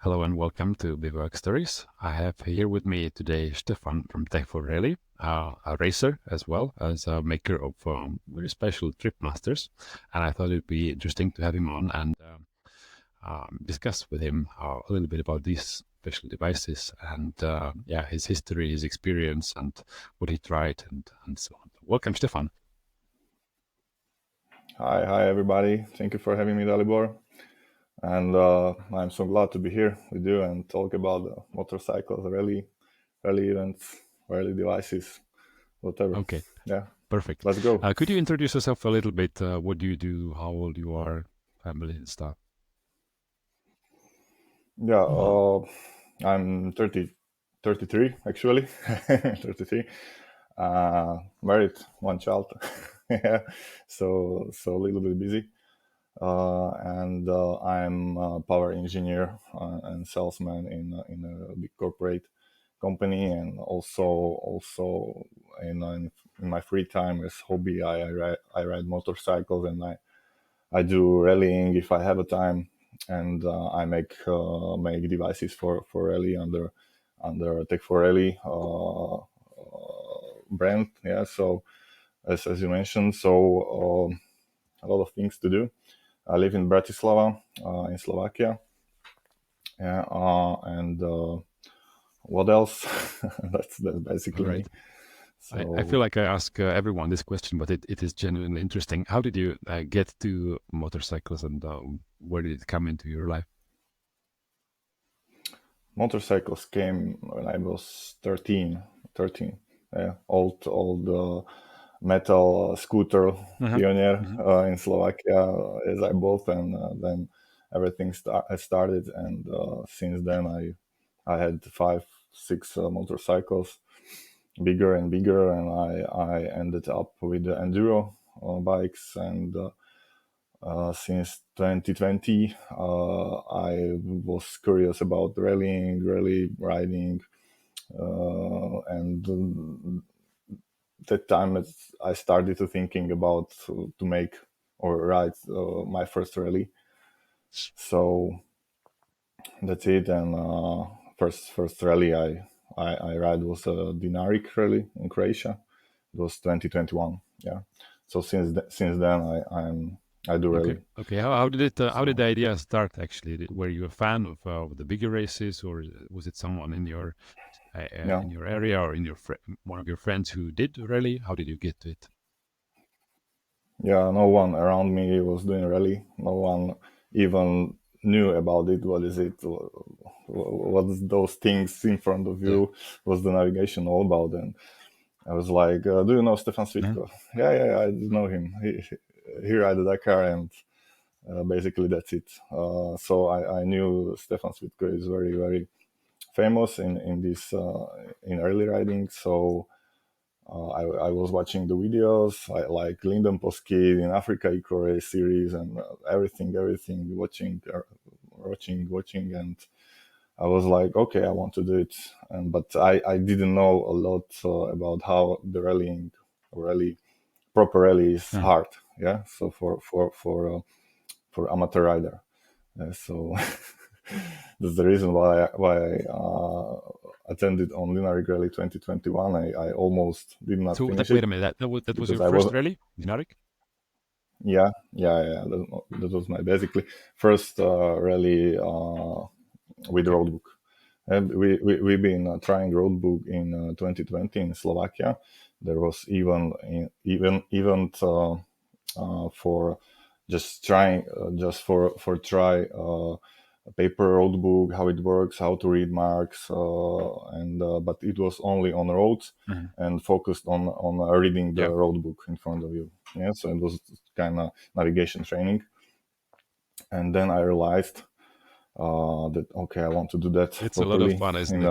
Hello and welcome to Bivouac Stories. I have here with me today Stefan from Tech4Rally, a racer as well as a maker of very special Tripmasters. And I thought it'd be interesting to have him on and discuss with him a little bit about these special devices and his history, his experience, and what he tried and so on. Welcome, Stefan. Hi everybody. Thank you for having me, Dalibor. And I'm so glad to be here with you and talk about the motorcycles, rally events, rally devices, whatever. Okay, Yeah, perfect. let's go. Could you introduce yourself a little bit? What do you do? How old you are? Family and stuff. Yeah, I'm 33 actually, 33. Married, one child. Yeah, so a little bit busy. And I'm a power engineer and salesman in a big corporate company, and also in my free time as hobby, I ride motorcycles, and I do rallying if I have a time, and I make devices for rally under Tech4Rally brand. Yeah, so as you mentioned, so a lot of things to do. I live in Bratislava, in Slovakia. Yeah, and what else? That's basically All right. me. I feel So like I ask everyone this question, but it is genuinely interesting. How did you get to motorcycles and where did it come into your life? motorcycles came when I was 13. 13. Yeah, old metal scooter Uh-huh. pioneer Hmm. in Slovakia as I bought, and then everything has started. And since then, I had 5, 6 motorcycles, bigger and bigger, and I ended up with the enduro bikes. And since 2020, I was curious about rallying, rally riding, and that time I started to thinking about to make or ride my first rally. So that's it. And first rally I ride was a Dinaric rally in Croatia. It was 2021. Yeah. So since then I do Okay. rally. Okay. How did it? How did So the idea start? Actually, were you a fan of the bigger races, or was it someone yeah. in your area or in your one of your friends who did rally? How did you get to it? Yeah, no one around me was doing rally. No one even knew about it. What is it? What's those things in front of Yeah. you? What's the navigation all about? And I was like, "Do you know Stefan Mhm. Svitko?" Yeah, I do know him. He ride the Dakar, and basically that's it. So I knew Stefan Svitko is very famous in this in early riding. So I was watching the videos, like Linden Poski in Africa Eco Race series, and everything, watching, and I was like, okay, I want to do it, and but I didn't know a lot about how the rally, proper rally is Uh-huh. hard, yeah. So for amateur rider, so that's the reason why I attended on Lunaric Rally 2021. I almost did not So finish wait it a minute. That was because your I was first rally, Dinaric? yeah. That was my basically first rally with Okay. roadbook. And we've been trying roadbook in 2020 in Slovakia. There was even event for just trying just for try a paper road book, how it works, how to read marks, and but it was only on roads Mhm. and focused on reading the Yeah. road book in front of you. Yeah, so it was kind of navigation training. And then I realized that okay, I want to do that It's a lot of properly fun, isn't in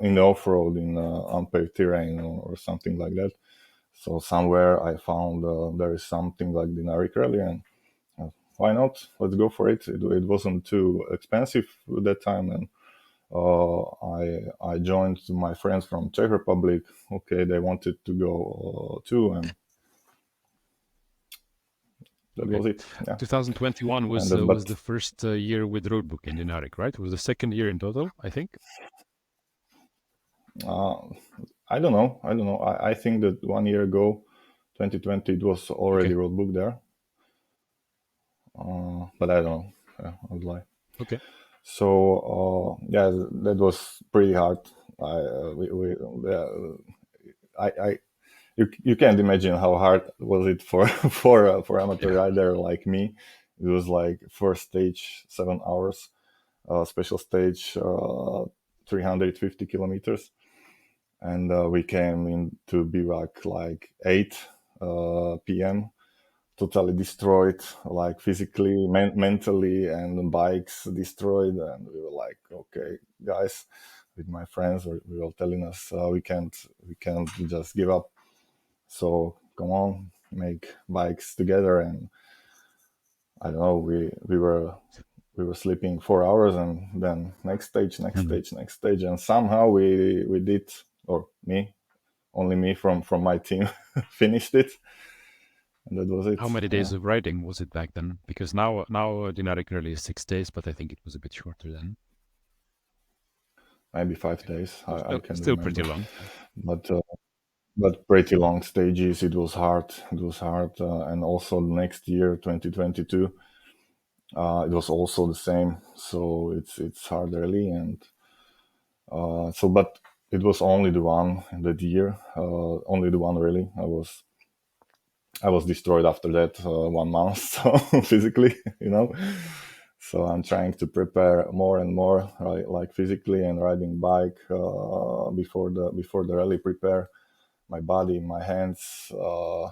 it? off-road, in unpaved terrain, or something like that. So somewhere I found there is something like Dinaric Rally, and why not? Let's go for it. It wasn't too expensive at that time, and I joined my friends from Czech Republic. Okay, they wanted to go too, and that was it. Yeah, 2021 and was the first year with roadbook in Dinaric, right? It was the second year in total, I think. I don't know. I think that 1 year ago, 2020, it was already roadbook there. But I don't know. Yeah, I would lie. Okay. So yeah, that was pretty hard. You can't imagine how hard was it for for amateur rider like me. It was like first stage 7 hours, special stage 350 kilometers, and we came into bivouac like 8 p.m. totally destroyed, like physically, mentally, and the bikes destroyed. And we were like, okay, guys, with my friends, we were telling us we can't just give up. So come on, make bikes together. And I don't know, we were sleeping 4 hours, and then next stage, and somehow we did, or only me from my team finished it, and that was it. How many days of riding was it back then? Because now Dinaric Rally is 6 days, but I think it was a bit shorter then. Maybe 5 days. I can still remember. Pretty long. But pretty long stages. It was hard. And also the next year, 2022, it was also the same. So it's hard really, and but it was only the one that year, only the one really. I was destroyed after that 1 month, so physically, So I'm trying to prepare more and more, right, like physically and riding bike before the rally. Prepare my body, my hands to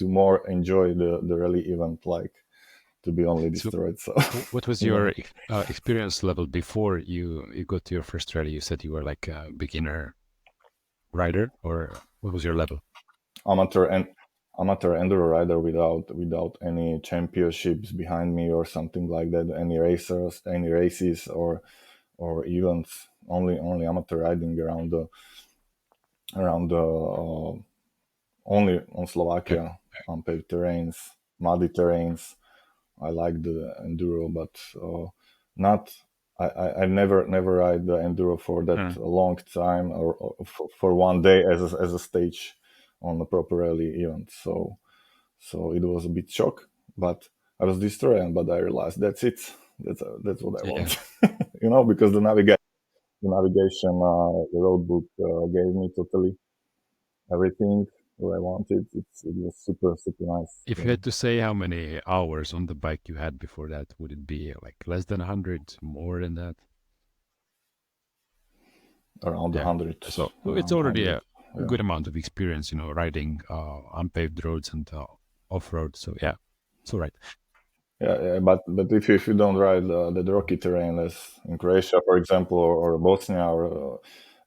more enjoy the rally event, like to be only destroyed. So, what was your experience level before you got to your first rally? You said you were like a beginner rider, or what was your level? Amateur enduro rider without any championships behind me or something like that, any races or events, only amateur riding around the only on Slovakia, unpaved terrains, muddy terrains. I like the enduro, but not I never ride the enduro for that long time, or for 1 day as a stage on a proper rally event. So it was a bit shock, but I was destroyed. But I realized that's it. That's what I want, because the navigation, the road book gave me totally everything what I wanted. It was super nice. If you had to say how many hours on the bike you had before that, would it be like less than 100, more than that? Around 100. So it's already a good amount of experience, riding unpaved roads and off-road. So yeah, it's all right. Yeah, but if you don't ride the rocky terrain, as in Croatia, for example, or Bosnia, or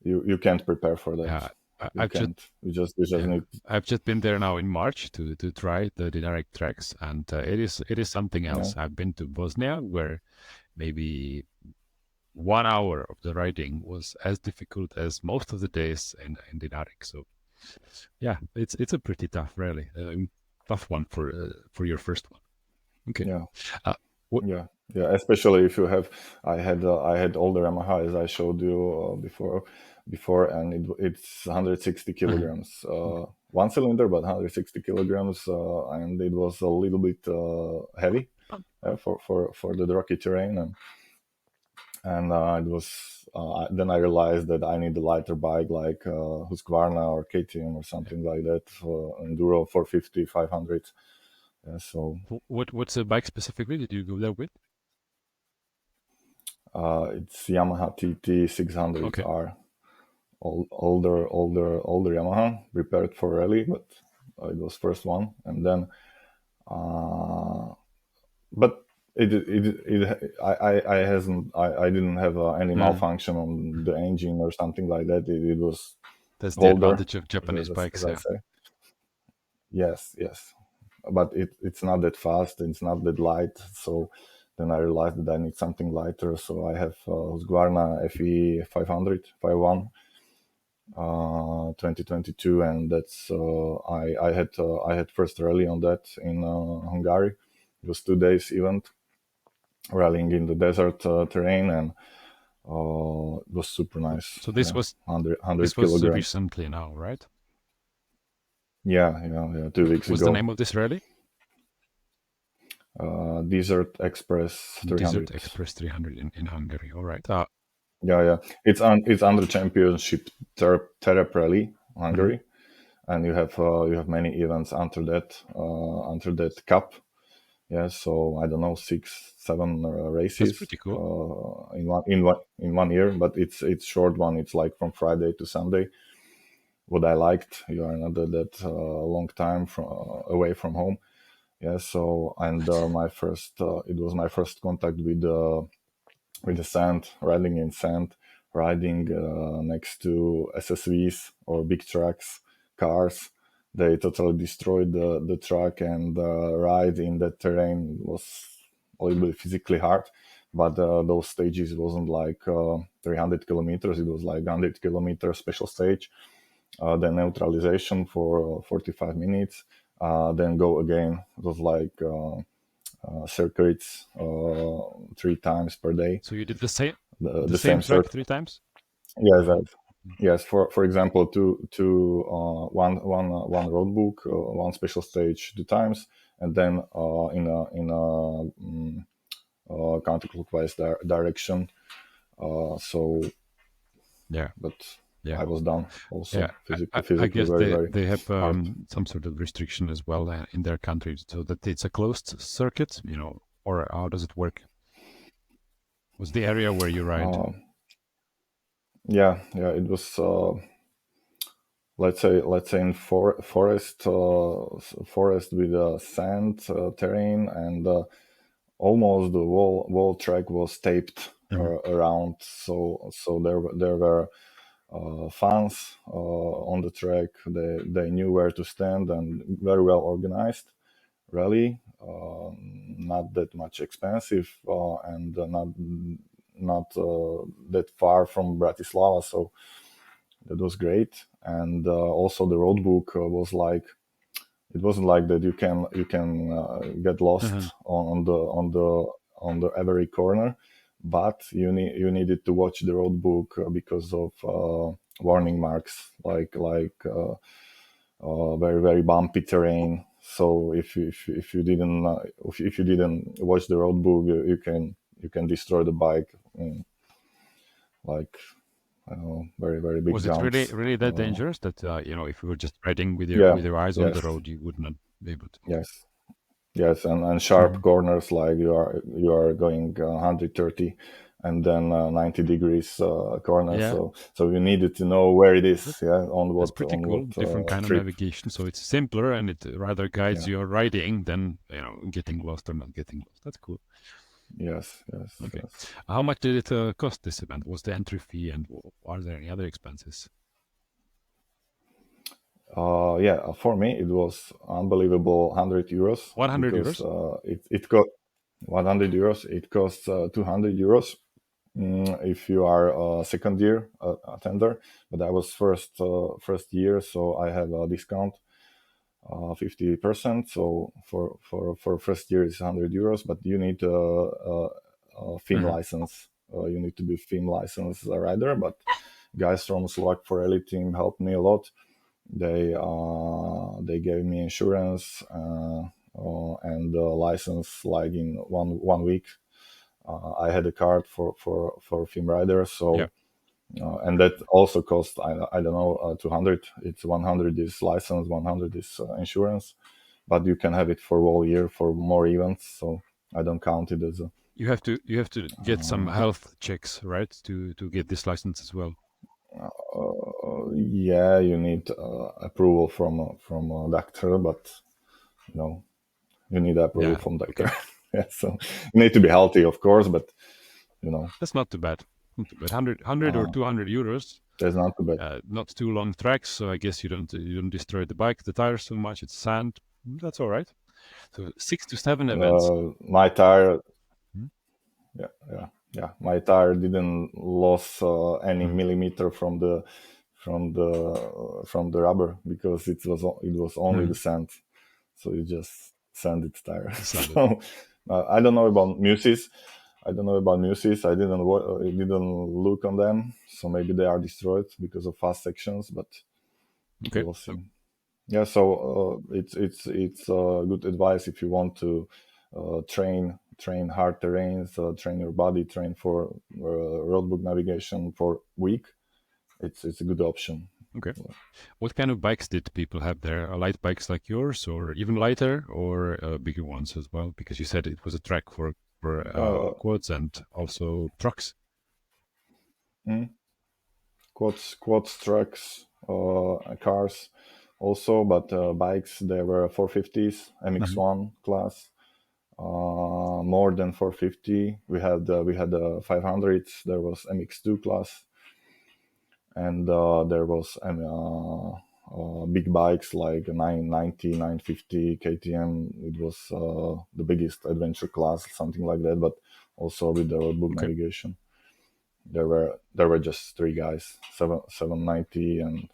you can't prepare for that. You can't. You just need. I've just been there now in March to try the Dinaric tracks, and it is something else. I've been to Bosnia, where maybe 1 hour of the riding was as difficult as most of the days in Dinaric. So yeah, it's a pretty tough rally, tough one for your first one. Okay. Yeah. Yeah. Especially if you have. I had older Yamaha, as I showed you before, and it's 160 kilograms, 1 cylinder, but 160 kilograms, and it was a little bit heavy for the rocky terrain, and it was. Then I realized that I need a lighter bike, like Husqvarna or KTM or something like that, for enduro 450, 500. Yeah, so what's the bike specifically did you go there with? It's Yamaha TT 600R. Older Yamaha, prepared for rally, but it was first one, and then but I didn't have any malfunction on the engine or something like that. It was that's older, the advantage of Japanese bikes, as I say. Yes, but it's not that fast. It's not that light. So then I realized that I need something lighter. So I have Husqvarna FE 500 51, 2022, and that's I had first rally on that in Hungary. It was 2 days event, rallying in the desert terrain, and it was super nice. So Yeah, 100 this was kilograms. recently now, right? Yeah. 2 weeks What's the ago. name of this rally? Desert Express Desert 300. Express 300 in Hungary. All right. Yeah. It's under championship Terep Rally Mhm. Hungary, and you have many events under that cup. Yeah, so I don't know, 6 7 That's races pretty cool. in 1 year, but it's short one. It's like from Friday to Sunday. What I liked, you are not that long time from away from home. Yeah, so and my first it was my first contact with the sand, riding in sand, riding next to SSVs or big trucks, cars. They totally destroyed the truck, and ride in that terrain was a little bit physically hard. But those stages wasn't like 300 kilometers. It was like 100-kilometer special stage. Then neutralization for 45 minutes. Then go again. It was like circuits 3 times per day, So you did the the same same track circuit. 3 times? Yes, yes. For example, one road book, one special stage 2 times, and then counterclockwise direction. So, Yeah. but Yeah. I was done Yeah. also I physically guess very very they have hard. some sort of restriction as well in their country, so that it's a closed circuit, or how does it work? What's the area where you ride? Uh, yeah. It was let's say in forest with sand terrain, and almost the wall track was taped Mhm. around. So there were fans on the track. They knew where to stand, and very well organized rally. Not that much expensive, and not that far from Bratislava. So that was great. And also the road book was like, it wasn't like that you can get Uh-huh. lost on the every corner, but you needed to watch the road book because of warning marks, very very bumpy terrain. So if you didn't if you didn't watch the road book, you can destroy the bike in, like, I don't know, very very big Was it really jumps. really that dangerous that if you were just riding with Yeah. your eyes on Yes. the road, you would not be able to? Yes. Yes, and sharp Mhm. corners, like you are going 130, and then 90 degrees corner. Yeah, So you needed to know where it that, is. Yeah, that's pretty on cool. what Different kind of strip. navigation, so it's simpler and it rather guides Yeah. your riding than getting lost or not getting lost. That's cool. Yes. Yes. Okay, Yes. how much did it cost this event? What's the entry fee, and are there any other expenses? Yeah. For me, it was unbelievable. 100 euros, 100 because euros. it cost 100 euros. It costs 200 euros. If you are a second year attender, but I was first year, so I have a discount 50%. So for first year is 100 euros, but you need a FIM Mhm. license. You need to be FIM licensed rider. But guys from Slovakian Rally team helped me a lot. They gave me insurance and license, like in one week. I had a card for FIM rider, Yeah, so and that also cost, I don't know, 200. It's 100 is license, 100 is insurance, but you can have it for whole year for more events. So I don't count it as a. you have to get some health checks, right, to get this license as well. Yeah, you need approval from a doctor, but you know you need approval Yeah. from doctor. Okay. Yeah, so you need to be healthy, of course, but you know That's not too bad. Not too bad. 100 or 200 euros. that's not too bad. Not too long tracks, so I guess you don't destroy the bike, the tires so much. It's sand. That's all right. So 6 to 7 events. My tire, Mhm. yeah, my tire didn't lose any Mhm. millimeter from from the rubber, because it was only the sand, so you just sand its tire. Sounded. So I don't know about Muses. I don't know about Muses. I didn't look on them, so maybe they are destroyed because of fast sections, but we Okay. will see. Yeah, so it's good advice if you want to train hard terrains, train your body, train for roadbook navigation for week. It's a good option. Okay. What kind of bikes did people have there? Light bikes like yours, or even lighter, or bigger ones as well? Because you said it was a track for Uh, quads and also trucks. mm, quads, trucks, cars, also, but bikes they were 450s, MX1 class, more than 450. We had 500s. There was MX2 class, and there was big bikes like 990, 950 KTM. It was the biggest adventure class, something like that, but also with the roadbook Okay. navigation. There were just three guys, 790 and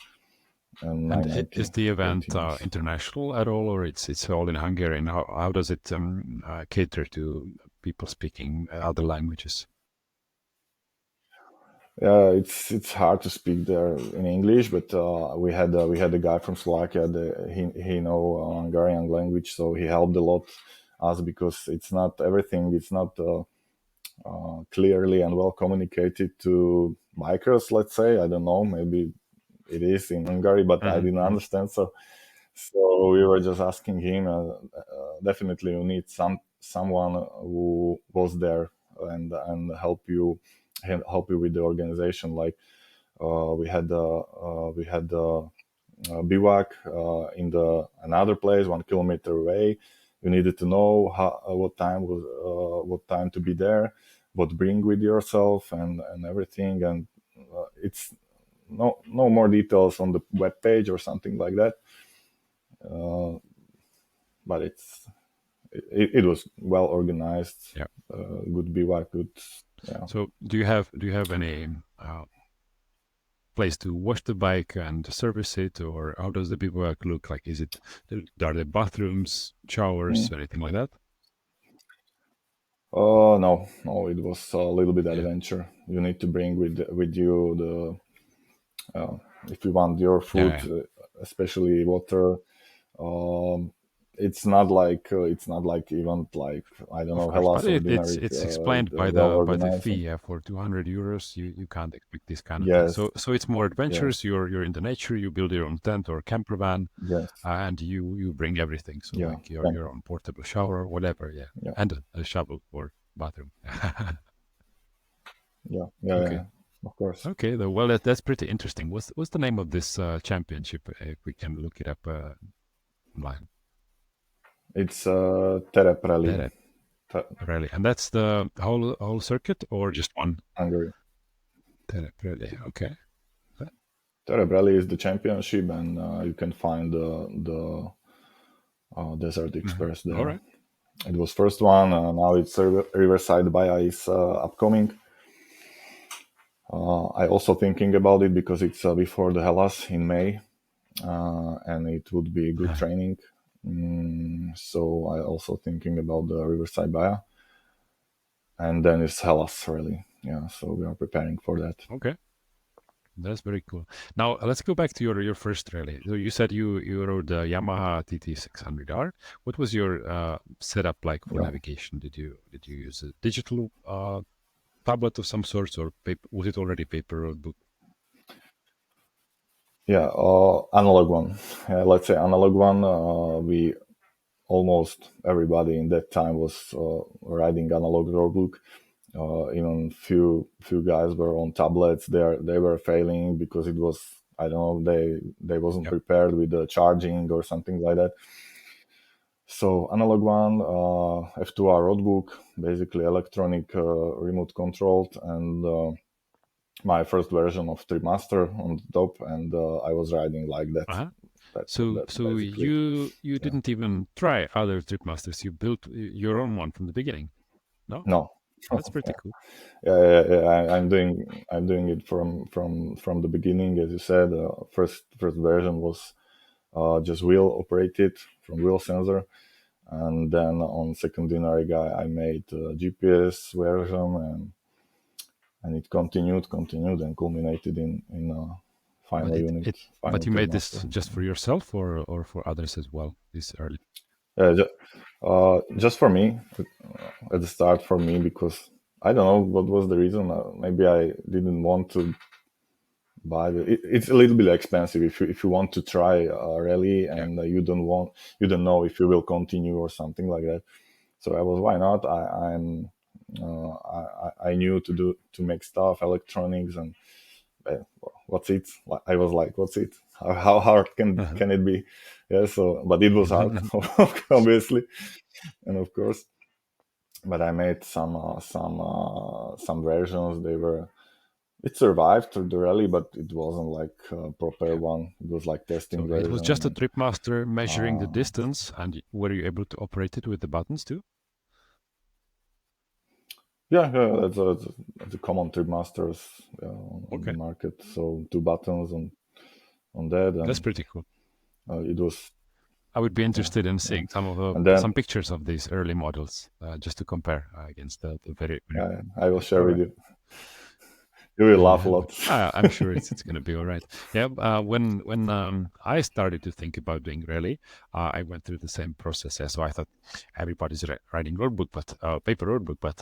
And 990 is the event KTMs. international at all, or it's all in Hungarian? How does it cater to people speaking other languages? Yeah, it's hard to speak there in English, but we had a guy from Slovakia. He know Hungarian language, so he helped a lot us, because it's not everything. It's not clearly and well communicated to bikers. Let's say, I don't know. Maybe it is in Hungary, but I didn't Mm-hmm. understand. So we were just asking him. Definitely, you need someone who was there and help you with the organization. Like we had bivouac in the another place 1 kilometer away. You needed to know what time to be there, what bring with yourself, and everything. And it's no more details on the web page or something like that. But it was well organized, Yeah. good bivouac, good. Yeah. So do you have any place to wash the bike and service it, or how does the bivouac look like? Are there bathrooms, showers, Mm. anything like that? No, it was a little bit Yeah. adventure. You need to bring with you if you want your Yeah. food, Yeah. especially water. Um, it's not like event like, I don't Of know, course, but Hellas or it's Dinner. it's explained by Well the organized. fee. For 200 euros, you can't expect this kind of thing. Yes, So it's more adventures. yes, You're in the nature. You build your own tent or camper van, yes, and you bring everything. So yeah, like your yeah, your own portable shower, whatever. Yeah, yeah, and a shovel for bathroom. yeah, yeah, Okay. yeah, of course. Okay. Well, that's pretty interesting. What's the name of this championship? If we can look it up online. It's Terep Rally, That Rally, and that's the whole circuit or just one? Hungary. That Rally. Okay. Terep Rally is the championship, and you can find the Desert Express All there. right. It was first one. Now it's Riverside Baya is upcoming. I also thinking about it because it's before the Hellas in May, and it would be good training. So I also thinking about the Riverside Baya, and then it's Hellas really. Yeah, so we are preparing for that. Okay. That's very cool. Now let's go back to your first rally. So you said you rode the Yamaha TT600R. What was your setup like for Yeah, navigation? Did you use a digital tablet of some sort, or paper? Was it already paper or book? yeah, analog one. Let's say analog one. We almost everybody in that time was riding analog roadbook. Even few guys were on tablets. They were failing because it was, I don't know, they wasn't Yep. prepared with the charging or something like that. So analog one, F2R roadbook, basically electronic, remote controlled, and my first version of Tripmaster on the top, and I was riding like that. Uh-huh. So That's so basically it. you Yeah. didn't even try other Tripmasters. You built your own one from the beginning. No? No, That's pretty cool. I'm doing it from the beginning, as you said. First version was just wheel operated from wheel sensor, and then on secondary guy I made GPS version, and it continued, and culminated in a But final unit, but final you made Tripmaster. this just for yourself or for others as well this early? Yeah, just for me at the start, for me, because I don't know what was the reason. Maybe I didn't want to buy it's a little bit expensive if you want to try a rally, Yeah. and you don't know if you will continue or something like that. So I was, why not? I knew to make stuff, electronics, and uh, what's it? I was like, what's it? How hard Uh-huh. can it be? Yeah. So, but it was hard, obviously, and of course. But I made some versions. It survived through the rally, but it wasn't like a proper Yeah. one. It was like testing So it was version. just a And Tripmaster measuring the uh, distance, and were you able to operate it with the buttons too? yeah, that's a common trip masters on the Okay, market. So two buttons on that, that's and pretty cool. it was, I would be yeah, interested in yeah. seeing some of And then some pictures of these early models, just to compare against the very. I will Yeah, share all with right. you. You will laugh a Yeah, lot. I'm sure it's going to be all right. Yeah, when I started to think about doing rally, I went through the same process. So I thought everybody's writing roadbook, but paper roadbook, but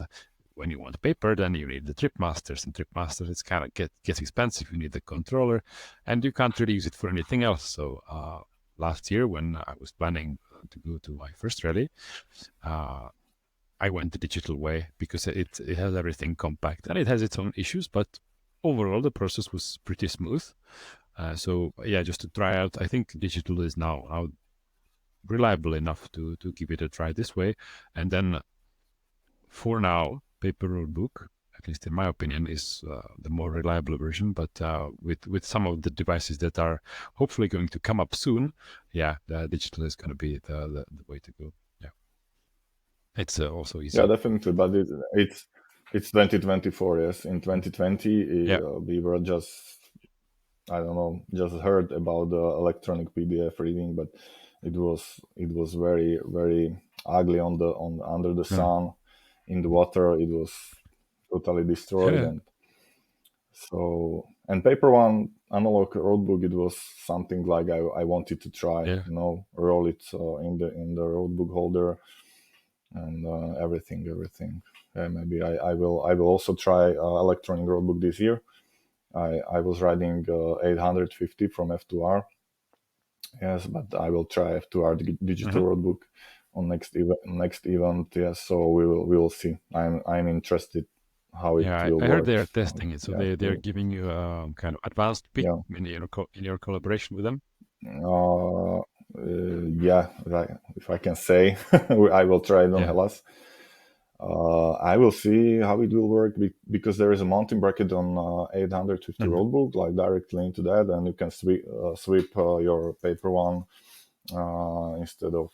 when you want paper, then you need the trip masters, and trip masters it's kind of gets expensive. You need the controller, and you can't really use it for anything else. So last year, when I was planning to go to my first rally, uh, I went the digital way because it has everything compact, and it has its own issues, but overall the process was pretty smooth. So yeah, just to try out, I think digital is now reliable enough to give it a try this way. And then for now, paper book, at least in my opinion, is the more reliable version. But with some of the devices that are hopefully going to come up soon, yeah, the digital is going to be the way to go. Yeah, it's also Yeah, easier. definitely. But it's 2024. Yes, in 2020 Yeah. we were just, I don't know, just heard about the electronic PDF reading, but it was very ugly on under the Yeah. sun, in the water. It was totally destroyed. Yeah. And so, and paper one analog roadbook, it was something like I wanted to try, Yeah. roll it in the roadbook holder, and everything. Maybe I will also try electronic roadbook this year. I was riding 850 from F2R. Yes, but I will try F2R digital Mhm. roadbook on next event. Yes, so we will see. I'm interested how it Yeah, will I heard work. they are testing it, so Yeah, they're giving you a kind of advanced pick yeah, in your collaboration with them. yeah. If I can say, I will try it on Yeah. Hellas. I will see how it will work, because there is a mounting bracket on 850 Mhm. roadbook, like directly into that, and you can sweep your paper one instead of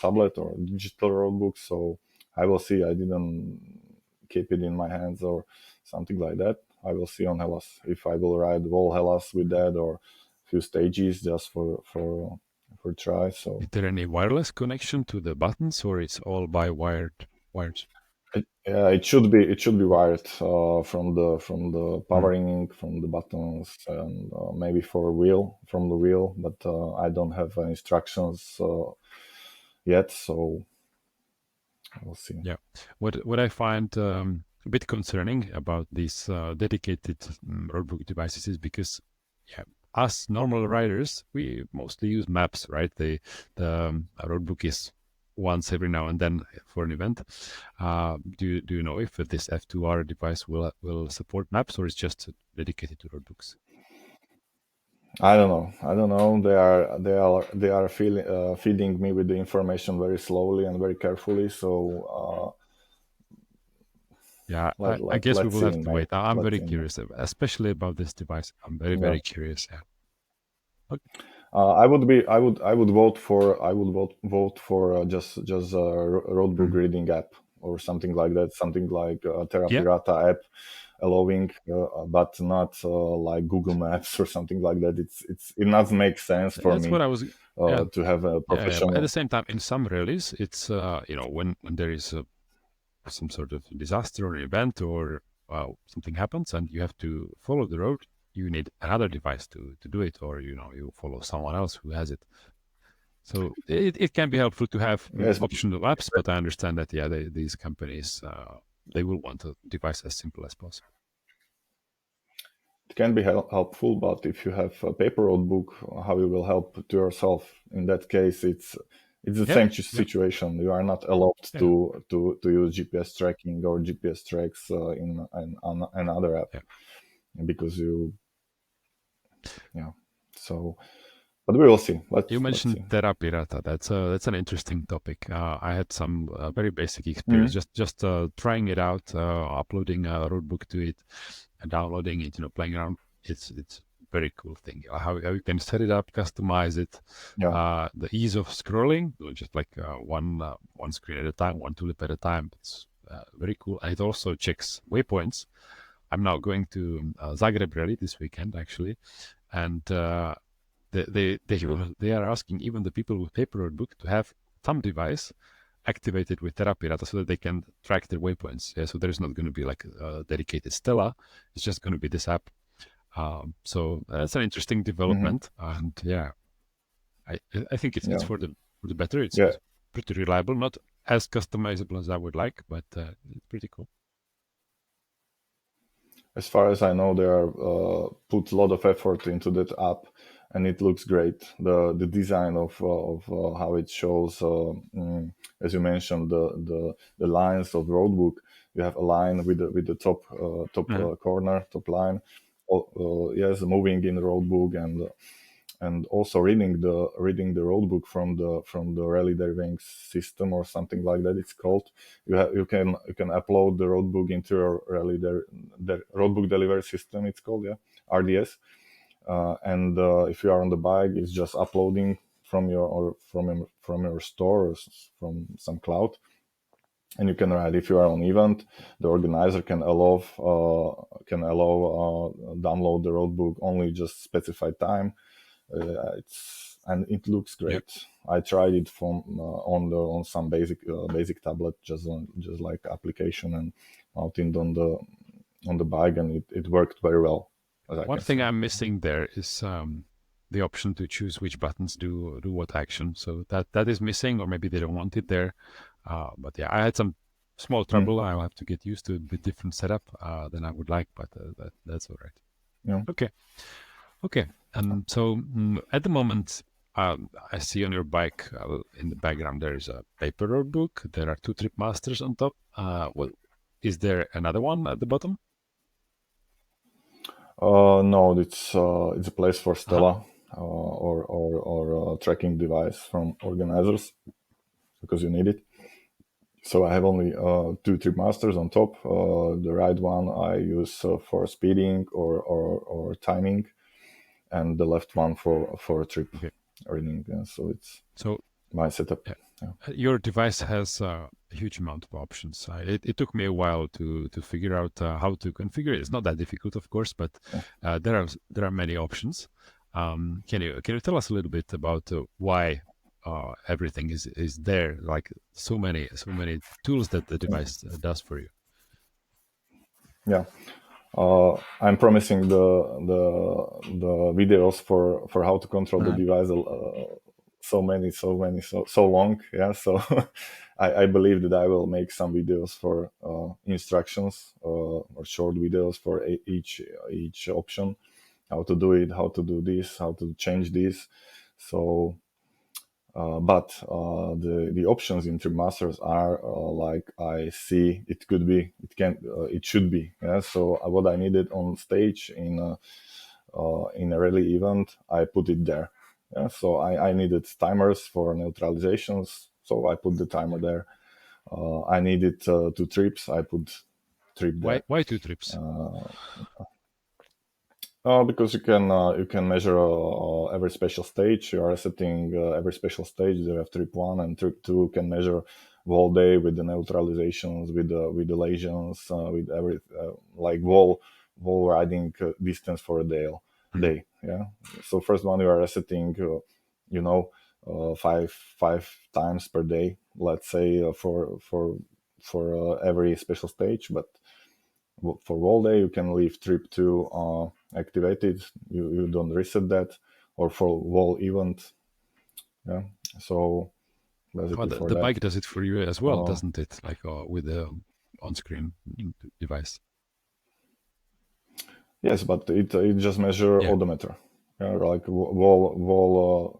tablet or digital roadbook. So I will see. I didn't keep it in my hands or something like that. I will see on Hellas if I will ride whole Hellas with that, or few stages just for try. Is So there any wireless connection to the buttons, or it's all by wired wires? yeah, it should be wired from the Mm. powering, from the buttons, and maybe from the wheel. But I don't have instructions yet, so we'll see. Yeah. What I find a bit concerning about these dedicated roadbook devices is because, yeah, us normal riders, we mostly use maps, right? The roadbook is once every now and then for an event. Do you know if this F2R device will support maps, or is just dedicated to roadbooks? I don't know. I don't know. They are feeding me with the information very slowly and very carefully. So Yeah, I let guess we let's will see have in to May. wait. I'm Let's very see in May. curious, especially about this device. I'm very, Yeah. very curious. Yeah. Okay. I would vote for just roadbook Mhm. reading app or something like that, something like Terra Yeah, Pirata app allowing, but not like Google Maps or something like that. It doesn't make sense for that's me what I was. Yeah, to have a yeah. But at the professional. same time, in some rallies, it's when there is some sort of disaster or event or something happens and you have to follow the road, you need another device to do it, or you follow someone else who has it. So it can be helpful to have Yes, optional apps, but I understand that these companies they will want a device as simple as possible. it can be helpful, but if you have a paper road book, how you will help to yourself? In that case, it's the Yeah, same yeah, situation. You are not allowed yeah, to use GPS tracking or GPS tracks on another app yeah. because you, yeah. So, but we will see. You Let's mentioned see. Terra Pirata. That's an interesting topic. I had some very basic experience, Mhm. just trying it out, uploading a roadbook to it, and downloading it. Playing around. It's a very cool thing. How you can set it up, customize it, Yeah. the ease of scrolling, just like one screen at a time, one tulip at a time. It's very cool, and it also checks waypoints. I'm now going to Zagreb Rally this weekend, actually, and they are asking even the people with paper or book to have thumb device activated with Terra Pirata so that they can track their waypoints. Yeah, so there's not going to be like a dedicated Stella. It's just going to be this app. So that's an interesting Hmm. development, and yeah, I I think it's Yeah. for the better. Yeah. It's pretty reliable, not as customizable as I would like, but it's pretty cool. As far as I know, they are put a lot of effort into that app, and it looks great. The design of how it shows, as you mentioned, the lines of roadbook. You have a line with the top Uh-huh. corner, top line. Yes, moving in the roadbook, and also reading the roadbook from the rally driving system or something like that. It's called. You can upload the roadbook into your the roadbook delivery system. It's called, yeah, RDS. And if you are on the bike, it's just uploading from your store or from some cloud, and you can ride. If you are on event, the organizer can allow download the roadbook only just specified time. And it looks Yeah. great. I tried it from on some basic tablet, just like application, and mounted on the bike, and it worked very well, as I One can thing say. I'm missing there is the option to choose which buttons do what action. So that is missing, or maybe they don't want it there. But yeah, I had some small Mm, trouble. I'll have to get used to a bit different setup than I would like, but that's all right. yeah. Okay, okay. And so at the moment, I see on your bike in the background there is a paper road book. There are two trip masters on top. Well, is there another one at the bottom? No, it's a place for Uh-huh. Stella, or tracking device from organizers, because you need it. So I have only two trip masters on top. The right one I use for speeding or timing, and the left one for a trip Okay. reading. So it's So my setup. yeah. Yeah. Your device has a huge amount of options. It took me a while to figure out how to configure it. It's not that difficult, of course, but there are many options. Can you tell us a little bit about why everything is there? Like so many tools that the device does for you. Yeah. I'm promising the videos for how to control the Uh, device. So long. Yeah. So I believe that I will make some videos for instructions, or short videos for each option, how to do it, how to do this, how to change this. So but the options in Tripmasters are like I see it should be. Yeah. So what I needed on stage in a rally event, I put it there. Yeah. So I needed timers for neutralizations, so I put the timer there. I needed two trips, I put trip why there. why two trips? Because you can measure every special stage. You are setting every special stage. You have trip one and trip two can measure whole day with the neutralizations, with the lesions, with every like wall riding distance for a day. Yeah. So first one you are resetting, you know, five times per day, let's say, for every special stage. But for whole day you can leave trip 2 activated. You don't reset that, or for whole event. Yeah. So Oh, basically for the that. bike does it for you as well, Uh, doesn't it? Like with the on-screen device. yes, but it just measure Yeah, odometer. Yeah, like wall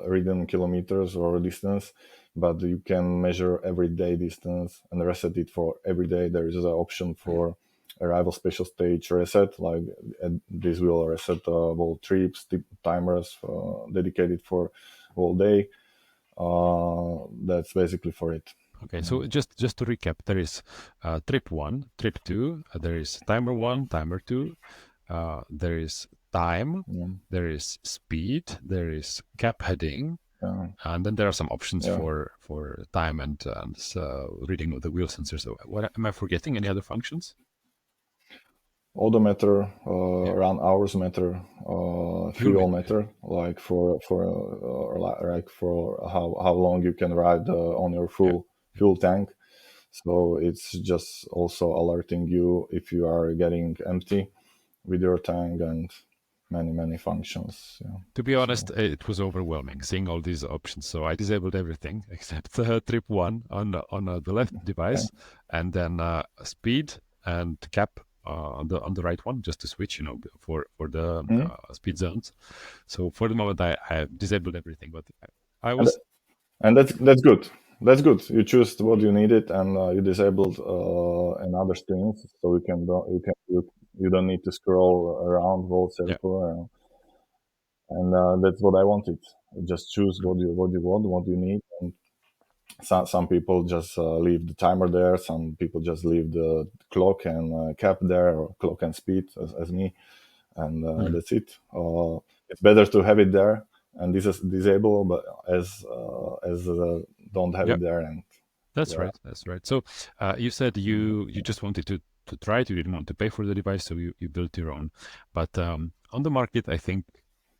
ridden kilometers or distance, but you can measure everyday distance and reset it for every day. There is an option for arrival special stage reset, like this will reset whole trips, timers dedicated for whole day. That's basically for it. okay, so just to recap, there is trip 1, trip 2, there is timer 1, timer 2, there is time, Yeah, there is speed, there is cap heading, yeah, and then there are some options yeah. for time and reading of the wheel sensor. So what am I forgetting? Any other functions? Odometer, Yeah, run hours meter, fuel fuel meter. meter, like like for how long you can ride on your Yeah, yeah. fuel tank. So it's just also alerting you if you are getting empty with your tank, and many functions. Yeah. To be honest, So it was overwhelming seeing all these options. So I disabled everything except trip 1 on the left yeah. device, and then speed and cap on the right one, just to switch, for the Mhm. speed zones. So for the moment, I disabled everything, but I And was and that's good. That's good. You choose what you needed, and you disabled another things, so you don't need to scroll around whole yeah circle, and that's what I wanted. Just choose what you want, what you need, and some people just leave the timer there. Some people just leave the clock and cap there, or clock and speed, as me, and Mhm. that's it. It's better to have it there and this is disable, but as don't have yeah. it there, and That's yeah. right. That's right. So you said you just wanted to try it. You didn't want to pay for the device, so you built your own. But on the market, I think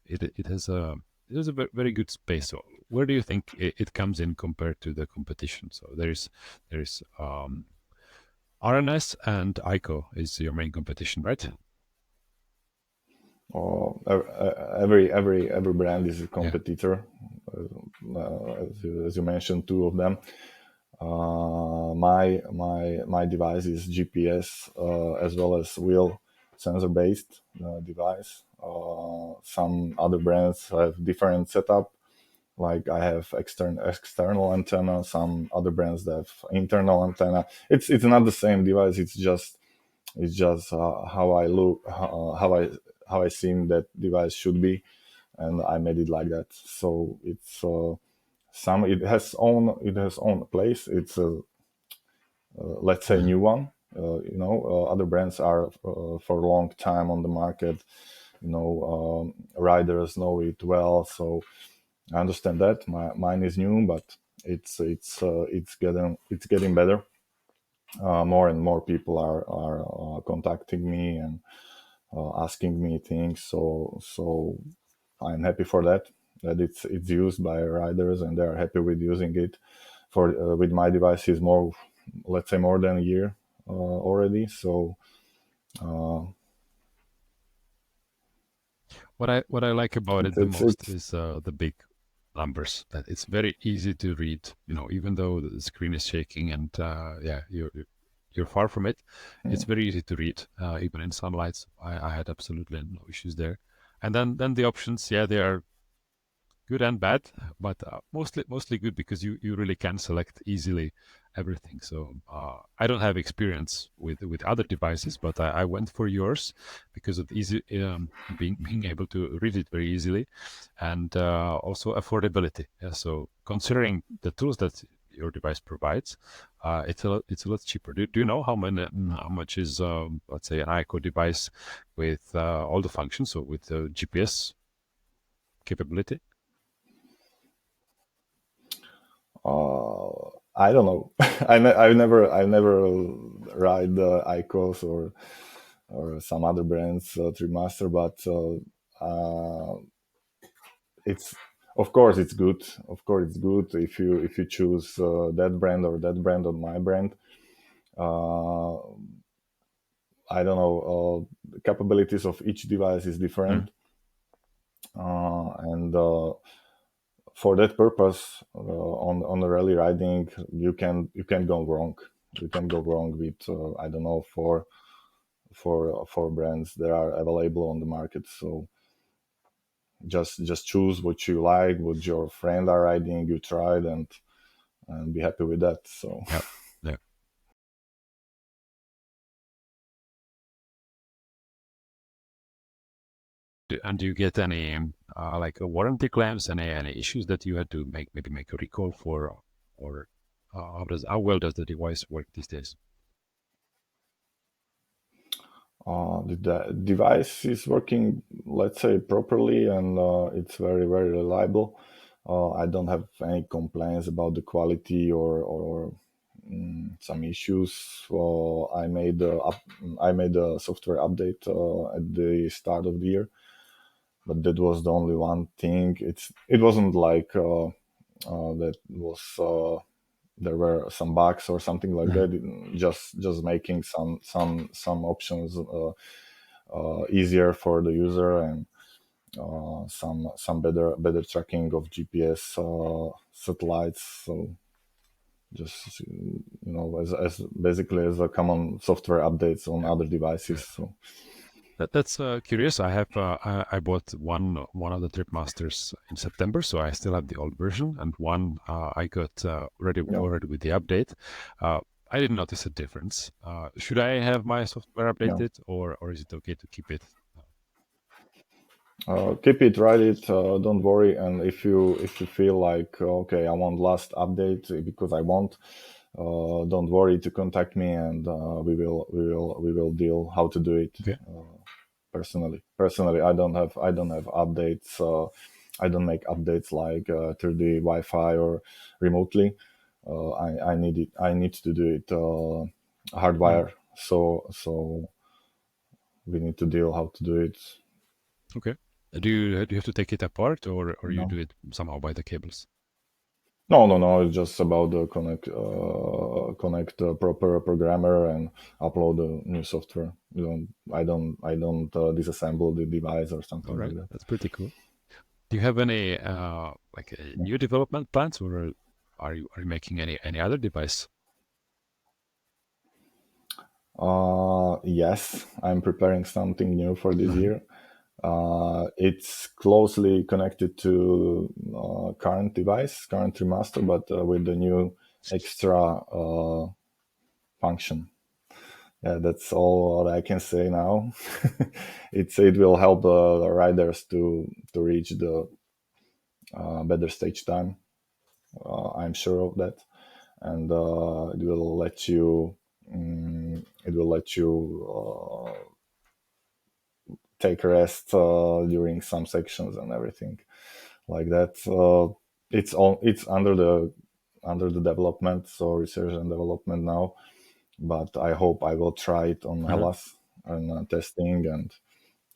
it has a very good space. So where do you think it comes in compared to the competition? So there's RNS and ICO is your main competition, right? Every brand is a Yeah. competitor, as you mentioned, two of them. My device is GPS as well as wheel sensor based device. Some other brands have different setup. Like I have external antenna. Some other brands have internal antenna. It's not the same device. It's just how I look, how I seen that device should be, and I made it like that. So it's some it has own place. It's a let's say Mhm. new one. Other brands are for a long time on the market. Riders know it well, so I understand that. Mine is new, but it's getting better. More and more people are contacting me and asking me things. So I'm happy for that. That it's used by riders and they're happy with using it. For with my devices more, let's say more than a year already. So uh, What I like about it's it the it's most it's is the big numbers. That it's very easy to read. Even though the screen is shaking and yeah, you're far from it, it's very easy to read. Even in sunlight, I had absolutely no issues there. And then the options, yeah, they are good and bad, but mostly good because you really can select easily everything. So I don't have experience with other devices, but I went for yours because of easy being able to read it very easily, and also affordability. Yeah, so considering the tools that your device provides, it's a lot cheaper. Do you know how much is let's say an ICO device with all the functions, so with GPS capability? uh, I don't know. I never ride IQOS or some other brands Tripmaster, but it's of course it's good. Of course it's good if you choose that brand or my brand. Uh, I don't know. The capabilities of each device is Mm. different, and for that purpose, on the rally riding, you can go wrong. You can go wrong with I don't know four brands that are available on the market. So just choose what you like, what your friend are riding, you tried, and be happy with that. So Yeah. Yeah. And do you get any like warranty claims, any issues that you had to maybe make a recall for, or how well does the device work these days? the device is working, let's say, properly, and it's very reliable. I don't have any complaints about the quality or some issues. I made a software update at the start of the year, but that was the only one thing. It wasn't like that was there were some bugs or something like Mhm. that. Just making some options easier for the user, and some better tracking of GPS satellites. So just as basically as a common software updates on Yeah. other devices. Yeah. So That's curious. I have I bought one of the Tripmasters in September, so I still have the old version, and one I got ready yeah, already with the update. Uh, I didn't notice a difference. Should I have my software yeah. updated, or is it okay to keep it? Keep it, write it. Don't worry. And if you feel like okay, I want last update because I want, don't worry to contact me, and we will deal how to do it. Okay. Personally, I don't have updates. I don't make updates like through the Wi-Fi or remotely. I need it. I need to do it Mm. hardwire. So we need to deal how to do it. Okay. Do you have to take it apart, or You you know. do it somehow by the cables? No. It's just about the connect the proper programmer and upload the new software. I don't disassemble the device or All something right, like that. that's pretty cool. Do you have any like new development plans, or are you making any other device? Yes, I'm preparing something new for this year. It's closely connected to current device, current remaster, but with the new extra function. Yeah, that's all I can say now. It will help the riders to reach the better stage time. I'm sure of that, and it will let you take a rest during some sections and everything like that. It's under the development, so research and development now. But I hope I will try it on Mhm. Hellas and testing, and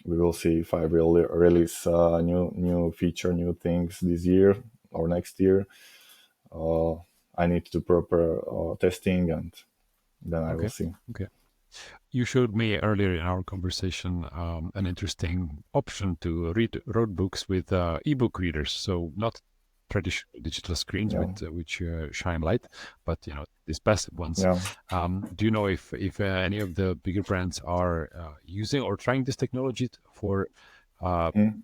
we will see if I will release new feature, new things this year or next year. Uh, I need to proper testing, and then I will Okay. see. Okay. You showed me earlier in our conversation an interesting option to read road books with ebook readers. So not traditional digital screens Yeah, with which shine light, but these passive ones. yeah. Do you know if any of the bigger brands are using or trying this technology for uh, Mm,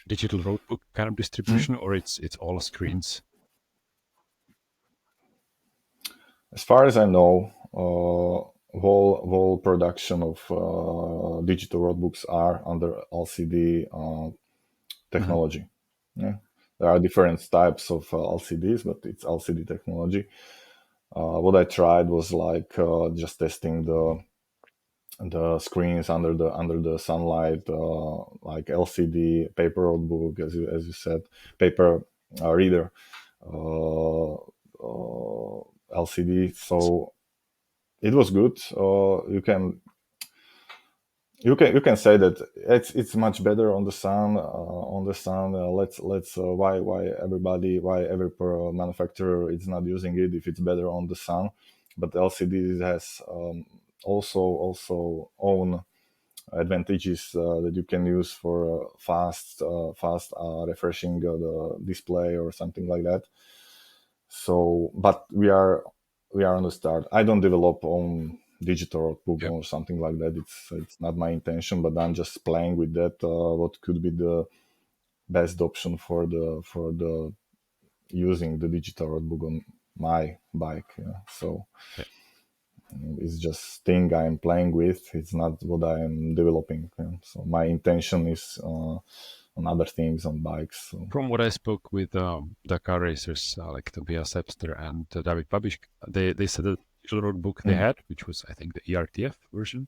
digital road book kind of mm. distribution, or it's all screens? As far as I know, whole production of digital roadbooks are under LCD Mhm. technology. Yeah. There are different types of LCDs, but it's LCD technology. What I tried was like just testing the screens under the sunlight, like LCD paper notebook, as you said, paper reader. Uh, LCD, so it was good. You can say that it's much better on the sun. Let's why every manufacturer is not using it if it's better on the sun, but LCD has also own advantages that you can use for fast refreshing the display or something like that. So, but we are on the start. I don't develop on digital book Yeah. or something like that. It's not my intention, but I'm just playing with that. What could be the best option for the using the digital book on my bike? Yeah. So Yeah. it's just thing I'm playing with. It's not what I'm developing. Yeah. So my intention is on other things on bikes. So, From what I spoke with Dakar racers like Tobias Epster and David Babiš, they said that the road book they mm, had, which was I think the ERTF version,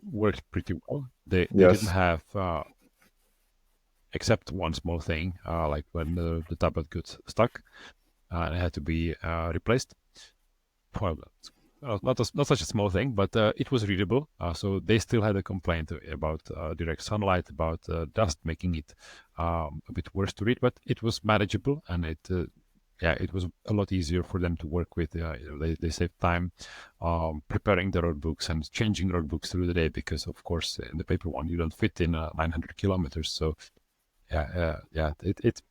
worked pretty well. They didn't yes. have except one small thing, like when the tablet got stuck and it had to be replaced. Well, not such a small thing, but it was readable. So they still had a complaint about direct sunlight, about dust making it a bit worse to read, but it was manageable, and it was a lot easier for them to work with. They saved time preparing the road books and changing road books through the day because, of course, in the paper one you don't fit in 900 kilometers. So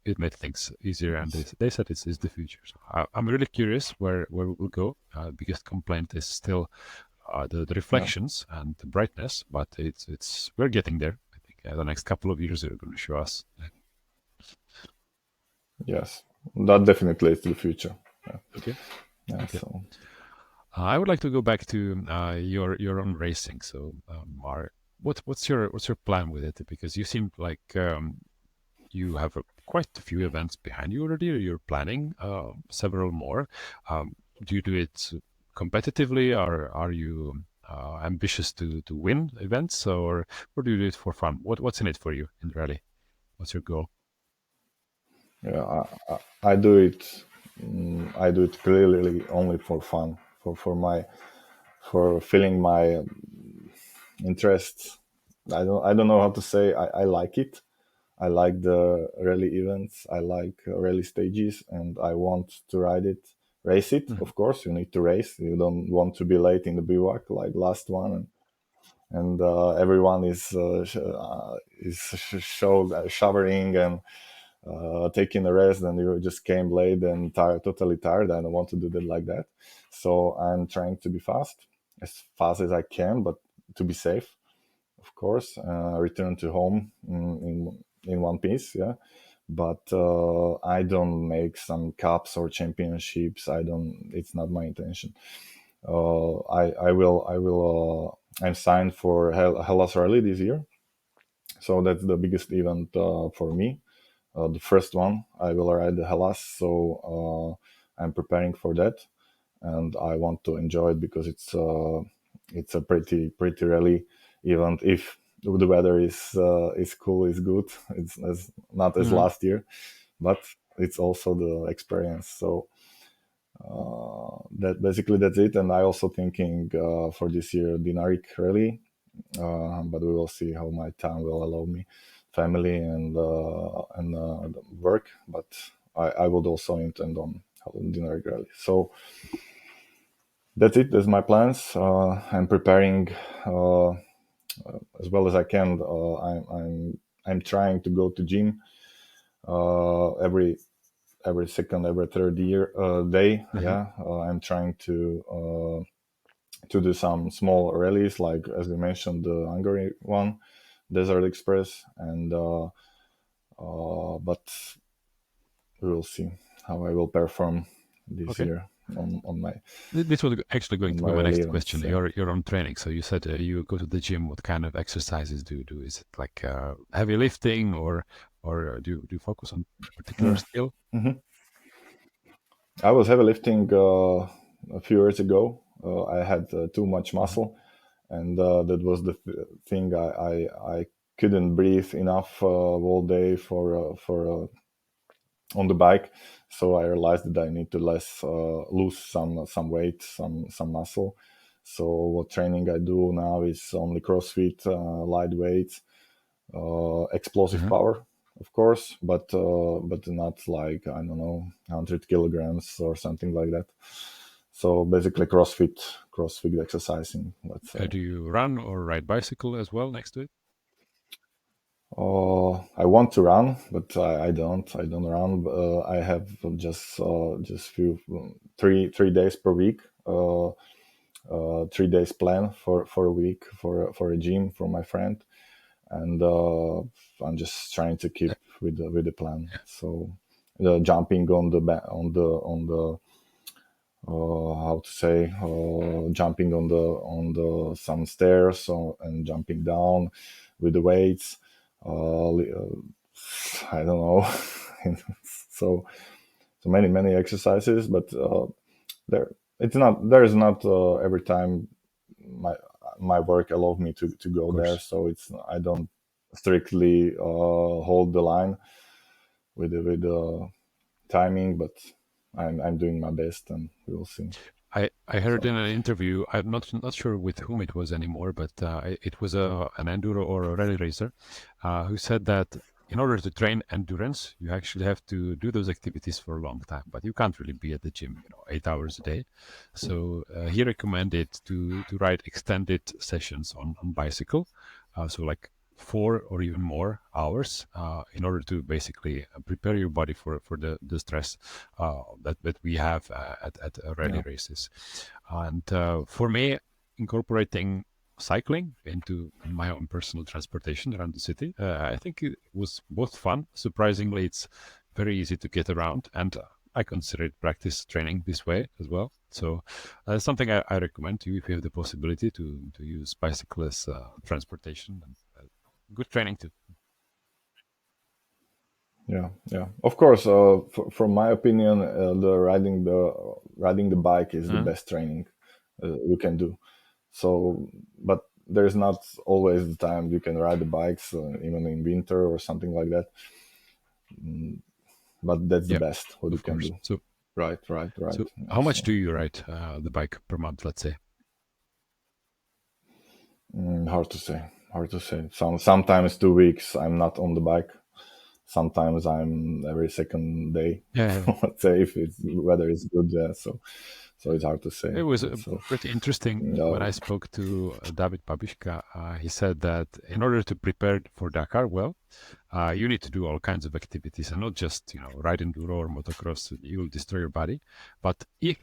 it made things easier, and they said it's the future. So I'm really curious where we will go. Biggest complaint is still the Yeah. reflections and the brightness, but it's we're getting there. I think the next couple of years are going to show us. Yes. That definitely is the future. Yeah. Okay, Yeah. okay. So. I would like to go back to your own racing. So, what's your plan with it? Because you seem like you have quite a few events behind you already. You're planning several more. Do you do it competitively, or are you ambitious to win events, or do you do it for fun? What's in it for you in the rally? What's your goal? Yeah, I do it. I do it clearly only for fun, for filling my interests. I don't know how to say. I like it. I like the rally events. I like rally stages, and I want to ride it, race it. Mhm. Of course, you need to race. You don't want to be late in the bivouac like last one, and everyone is showering and taking a rest, and you just came late and tired, totally tired. I don't want to do that like that. So I'm trying to be as fast as I can, but to be safe, of course. Return to home in one piece, yeah. But I don't make some cups or championships. I don't. It's not my intention. I will. I'm signed for Hellas Rally this year, so that's the biggest event for me, the first one. I will ride the Hellas, so I'm preparing for that, and I want to enjoy it because it's a pretty rally event. If the weather is cool, is good. It's not as Mhm. last year, but it's also the experience. So that's it. And I also thinking for this year Dinaric rally, but we will see how my time will allow me, family and work. But I would also intend on dinner rally. So that's it. That's my plans. I'm preparing as well as I can. I'm trying to go to gym every second, every third day. Mhm. Yeah, I'm trying to do some small rallies, like as we mentioned, the Hungary one, Desert Express, and but we will see how I will perform this Okay. year on my This was actually going on to my be my rally next events. question. Yeah. Your own training. So you said you go to the gym. What kind of exercises do you do? Is it like heavy lifting, or do you focus on particular skill? Mhm. I was heavy lifting a few years ago. I had too much Mhm. muscle, and that was the thing. I couldn't breathe enough all day for on the bike. So I realized that I need to lose some weight, some muscle. So what training I do now is only CrossFit, light weights, explosive Mhm. power, of course, but not like, I don't know, 100 kilograms or something like that. So basically CrossFit exercising, let's say. Do you run or ride bicycle as well next to it? I want to run, but I don't. I don't run. I have just few 3 days per week. 3 days plan for a week for a gym from my friend, and I'm just trying to keep with the plan. So jumping on the how to say, jumping on the some stairs, and jumping down with the weights. I don't know. so many exercises, but there is not every time my my work allows me to Of go there, course. so it's I don't strictly hold the line with the timing, but I'm doing my best, and we'll see. I heard So in an interview, I'm not sure with whom it was anymore, but it was an enduro or a rally racer who said that in order to train endurance, you actually have to do those activities for a long time, but you can't really be at the gym, 8 hours a day. So he recommended to ride extended sessions on bicycle, so like 4 or even more hours, in order to basically prepare your body for the stress that we have at rally yeah, races. And for me, incorporating cycling into my own personal transportation around the city, I think it was both fun. Surprisingly, it's very easy to get around, and I consider it practice training this way as well. So something I recommend to you if you have the possibility to use bicycle as transportation, and good training too. yeah. Of course, from my opinion, the riding the bike is the Mhm. best training you can do. So, but there's not always the time you can ride the bikes, even in winter or something like that. But that's the Yeah, best what you of can course. do. So, Right. so Yeah, how much so do you ride the bike per month, let's say? hard to say. Hard to say. Sometimes 2 weeks I'm not on the bike. Sometimes I'm every second day. Yeah, Let's say if it's weather is good. Yeah, so it's hard to it say. was But so pretty interesting when uh, I spoke to David Babiška. He said that in order to prepare for Dakar well, you need to do all kinds of activities and not just ride enduro or motocross. You will destroy your body. But if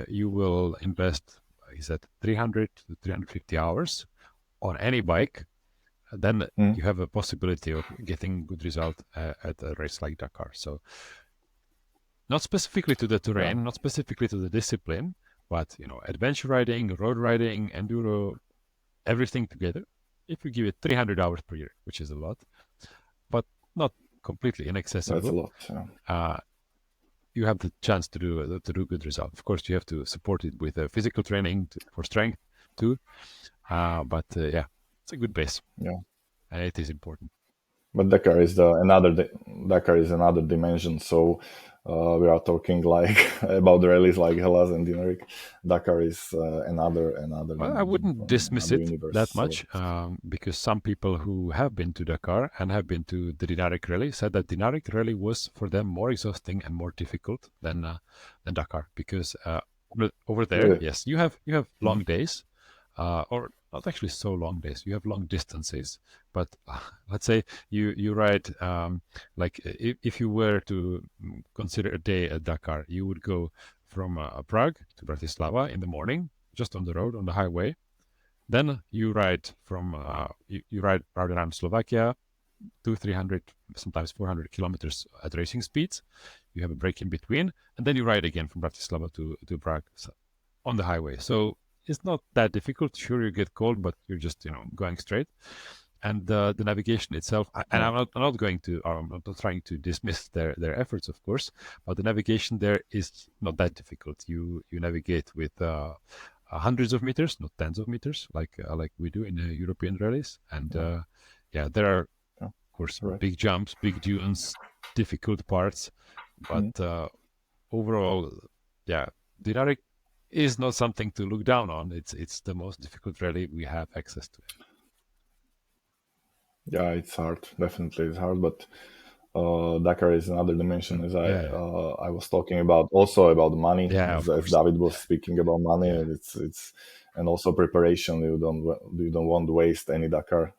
you will invest, he said, 300 to 350 hours on any bike, then mm, you have a possibility of getting good result at a race like Dakar. So not specifically to the yeah, terrain, not specifically to the discipline, but adventure riding, road riding, enduro, everything together. If you give it 300 hours per year, which is a lot, but not completely that's a inaccessible, lot. Yeah, uh, you have the chance to do good result. Of course, you have to support it with physical training for strength too. But yeah, it's a good base, yeah. and it is important. But Dakar is another dimension. So we are talking like about the rallies like Hellas and Dinaric. Dakar is another Well, I dimension, wouldn't dismiss another it universe. that So much because some people who have been to Dakar and have been to the Dinaric Rally said that Dinaric Rally was for them more exhausting and more difficult than Dakar because over there, really, yes, you have Mhm. long days, or not actually so long days. You have long distances, but let's say you ride like if you were to consider a day at Dakar, you would go from Prague to Bratislava in the morning, just on the road on the highway. Then you ride from you ride around Slovakia, 300, sometimes 400 kilometers at racing speeds. You have a break in between, and then you ride again from Bratislava to Prague on the highway. So it's not that difficult. Sure, you get cold, but you're just going straight. And the navigation itself, and yeah, I'm not going to, or I'm not trying to dismiss their efforts, of course, but the navigation there is not that difficult. You navigate with hundreds of meters, not tens of meters, like we do in the European rallies. And yeah, yeah, there are, yeah. of course, Right. big jumps, big dunes, difficult parts, but Mm. overall, yeah, the rally is not something to look down on. It's the most difficult rally we have access to. Yeah, it's hard. Definitely, it's hard. But Dakar is another dimension, as Yeah, yeah, I was talking about. Also about the money, yeah. Of as course. David was speaking about money. Yeah, It's and also preparation. You don't want to waste any Dakar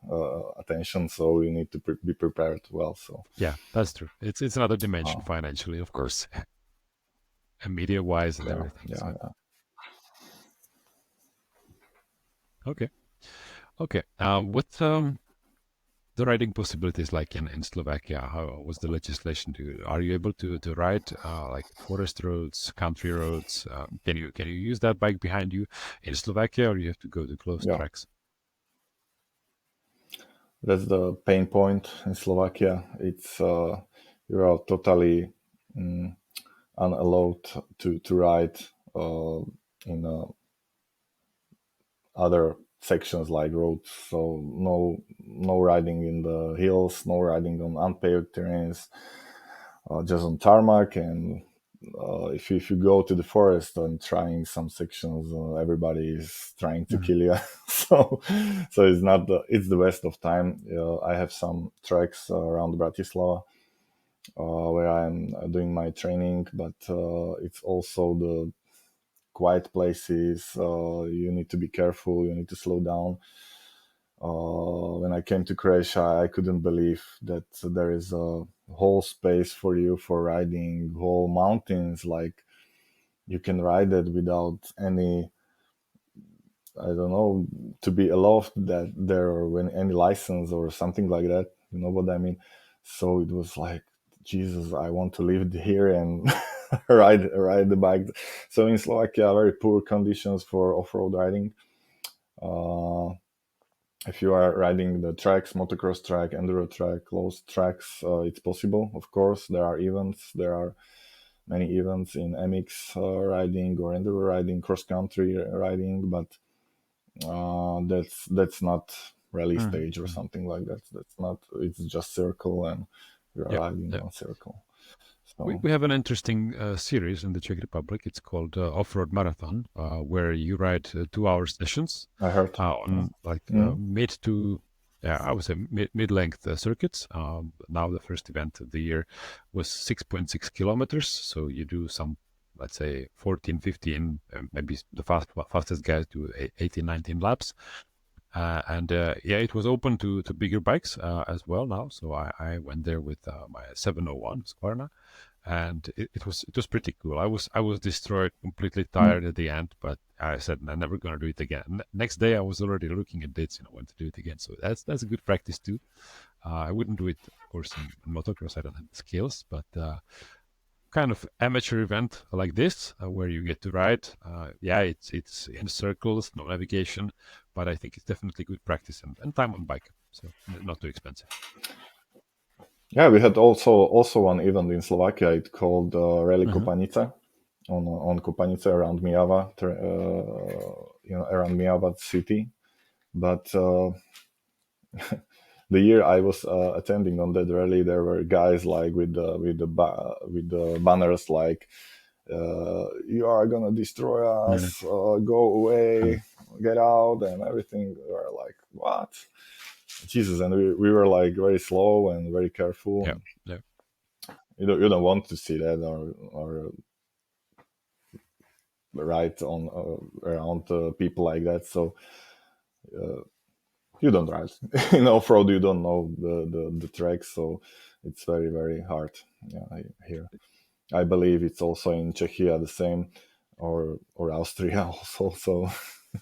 attention, so you need to be prepared well. So yeah, that's true. It's another dimension uh, financially, of course, and media wise and yeah, everything. yeah, So yeah. okay, okay. What the riding possibilities like in Slovakia? How was the legislation? Are you able to ride like forest roads, country roads? Can you use that bike behind you in Slovakia, or you have to go to closed Yeah. tracks? That's the pain point in Slovakia. It's you are totally mm, unallowed to ride in other sections like roads. So no riding in the hills, no riding on unpaved terrains, just on tarmac. And if you go to the forest and trying some sections, everybody is trying to Mhm. kill you. So it's not it's the best of time. I have some tracks around Bratislava where I'm doing my training, but it's also the quiet places. You need to be careful. You need to slow down. When I came to Croatia, I couldn't believe that there is a whole space for you for riding whole mountains. Like you can ride it without any, I don't know, to be allowed that there or when any license or something like that. You know what I mean? So it was like, Jesus, I want to live here and ride the bike. So in Slovakia, very poor conditions for off-road riding. Uh, if you are riding the tracks, motocross track, enduro track, closed tracks, it's possible. Of course, there are events. There are many events in MX riding or enduro riding, cross country riding, but that's not rally Mhm, stage or mhm. something like that. That's not. It's just circle, and you're Yeah, riding yeah. on circle. We, So we have an interesting series in the Czech Republic. It's called Offroad Marathon, where you ride 2 hour sessions I heard. Yeah. on like Mm. mid to, yeah, I would say mid-length circuits. Now the first event of the year was 6.6 kilometers. So you do some, let's say 14, 15, maybe the fastest guys do 18, 19 laps. And yeah, it was open to bigger bikes as well now. So I went there with my 701 Squarna, and it was pretty cool. I was destroyed, completely Mm. tired at the end, but I said I'm never gonna do it again. Next day I was already looking at dates, when to do it again. So that's a good practice too. I wouldn't do it, of course, in motocross. I don't have the skills, but kind of amateur event like this where you get to ride. Yeah, it's in circles, no navigation, but I think it's definitely good practice and time on bike. So not too expensive. Yeah, we had also one event in Slovakia. It called Rally Uh-huh. Kopanice on Kopanice around Mijava, around Mijava city. But the year I was attending on that rally, there were guys like with the banners like "You are gonna destroy Yeah, us, go away, get out," and everything. We were like, "What, Jesus?" And we were like very slow and very careful, yeah, and yeah. you don't want to see that or ride on around people like that. So you don't ride in off road. You don't know the tracks, so it's very very hard. Yeah, here I believe it's also in Czechia the same, or Austria also. So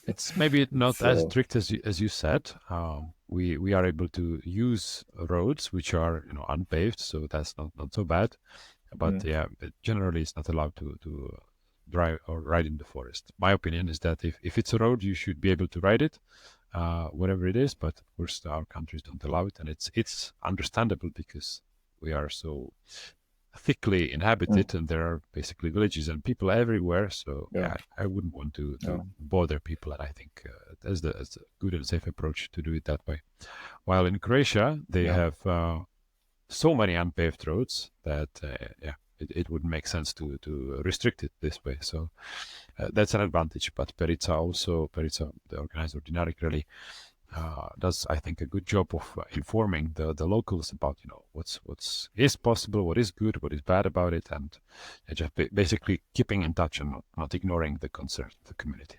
It's maybe not it's as strict as you said. We are able to use roads which are unpaved, so that's not so bad. But mm, yeah, generally it's not allowed to drive or ride in the forest. My opinion is that if it's a road, you should be able to ride it, whatever it is. But of course, our countries don't allow it, and it's understandable because we are so thickly mm, inhabited and there are basically villages and people everywhere. So yeah, yeah, I wouldn't want to yeah, bother people, and I think that's a good and safe approach to do it that way. While in Croatia, they yeah. have so many unpaved roads that yeah, it would make sense to restrict it this way. So that's an advantage. But Peritsa, the organizer of Dinaric Rally, does I think a good job of informing the locals about what's is possible, what is good, what is bad about it, and just basically keeping in touch and not ignoring the concerns of the community.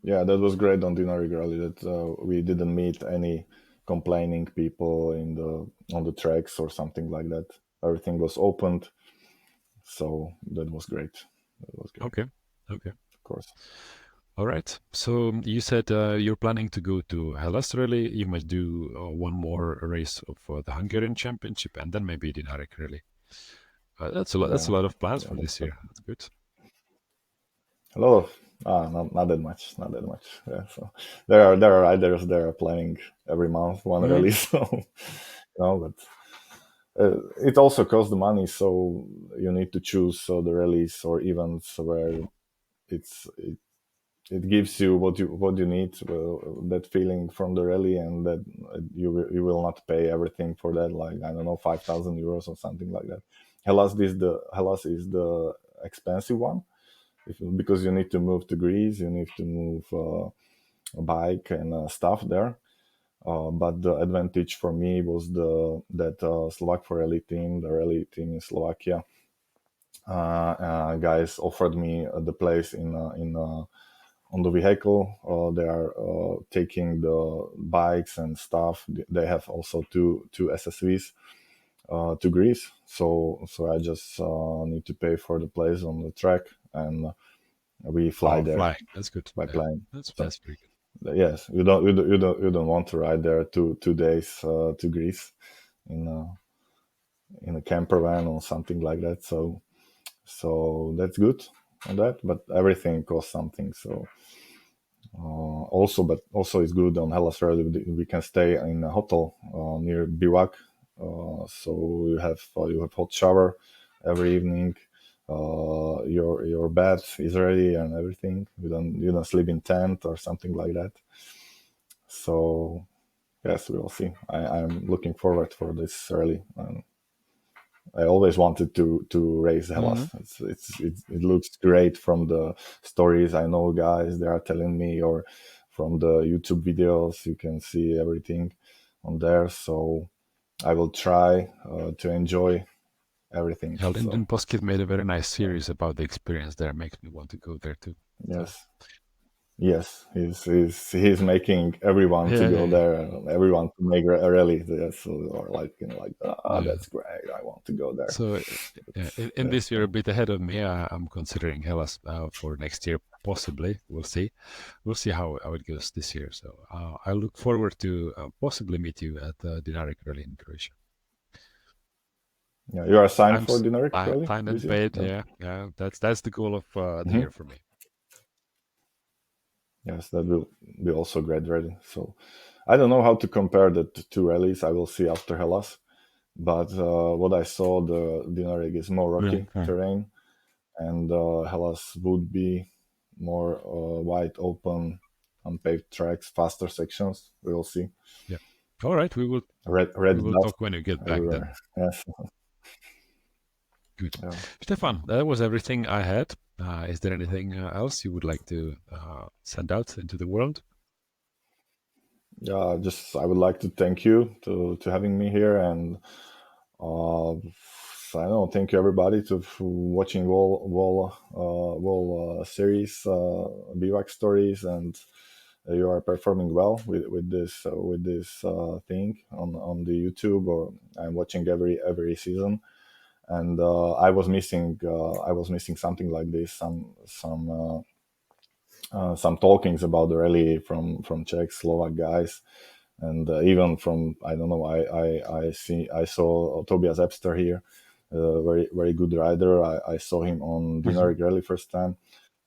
Yeah, that was great on Dinari Rally that we didn't meet any complaining people in the on the tracks or something like that. Everything was opened, so that was great. That was great, Okay, okay. of course. All right. So you said you're planning to go to Hellas Rally. You must do one more race of the Hungarian Championship, and then maybe Dinaric Rally. That's a lot. That's Yeah, a lot of plans yeah, for this year. That's good. a lot of not that much, not that much. Yeah, so there are riders there are planning every month one Mhm. rally, so but it also costs the money, so you need to choose the rallies or events where it's it gives you what you need, that feeling from the rally, and that you will not pay everything for that, like I don't know, 5,000 euros or something like that. Hellas is the expensive one, because you need to move to Greece, you need to move a bike and stuff there. But the advantage for me was the that Slovak for Rally team, the rally team in Slovakia, guys offered me the place in on the vehicle. They are taking the bikes and stuff. They have also two SSVs to Greece, so I just need to pay for the place on the track, and we fly Oh, there flying. That's good. by Yeah, plane. So that's pretty good. yes, you don't want to ride there 2 days to Greece in a camper van or something like that. So that's good on that, but everything costs something. So also it's good on Hellas Rally. We can stay in a hotel near Bivouac, so you have hot shower every evening. Your bed is ready and everything. You don't sleep in tent or something like that. So yes, we will see. I'm looking forward for this rally. I always wanted to race Mhm. Hellas. It looks great from the stories I know, guys. They are telling me, or from the YouTube videos, you can see everything on there. So I will try to enjoy everything. Yeah, So Lyndon Poskett made a very nice series about the experience there. Makes me want to go there too. So yes, yes, he's making everyone to yeah, go yeah, yeah. there, and everyone to make a rally. Yes, so, or like Yeah. that's great. I want to go there. So yeah, It's, in yes, this you're a bit ahead of me. I'm considering Hellas for next year, possibly. We'll see. We'll see how it goes this year. So I look forward to possibly meet you at the Dinaric Rally in Croatia. yeah. You are signed I'm for Dinaric Rally signed this and year. paid. Yeah. Yeah, yeah. That's the goal of the Mm-hmm. year for me. Yes, that will be also great rally. So I don't know how to compare the two rallies. I will see after Hellas. But what I saw, the Dinaric is more Yeah, rocky yeah, terrain, and Hellas would be more wide open, unpaved tracks, faster sections. We will see. yeah. All right, Red we will dust talk when you get back then. everywhere. Yes. Good. Yeah. Stefan, that was everything I had. Is there anything else you would like to send out into the world? Yeah. Just I would like to thank you to having me here, and I don't know. Thank you everybody for watching wall series, Bivouac Stories, and you are performing well with this thing on the YouTube. Or I'm watching every season, and I was missing something like this, some talkings about the rally from Czech Slovak guys, and even from I don't know. I saw Tobias Epster here, very very good rider. I saw him on Mhm. Dinaric Rally first time,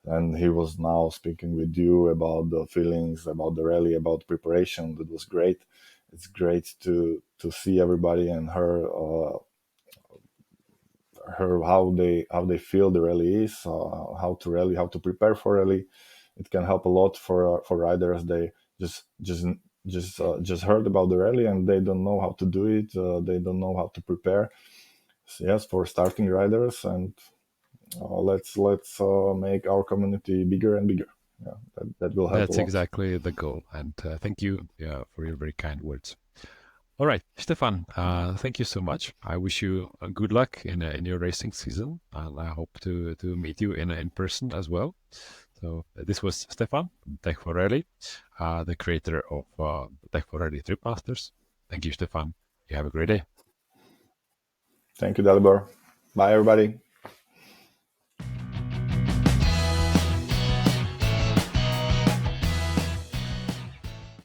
and he was now speaking with you about the feelings about the rally, about preparation. That was great. It's great to see everybody and her how they feel the rally is, how to prepare for rally. It can help a lot for riders. They just just heard about the rally and they don't know how to do it. They don't know how to prepare. So yes, for starting riders, and let's make our community bigger and bigger. Yeah, that will help a That's lot. exactly the goal. And thank you for your very kind words. All right, Stefan, thank you so much. I wish you good luck in your racing season, and I hope to meet you in person as well. So this was Stefan from Tech4Rally, the creator of Tech4Rally Tripmasters. Thank you, Stefan. You have a great day. Thank you, Dalibor. Bye, everybody.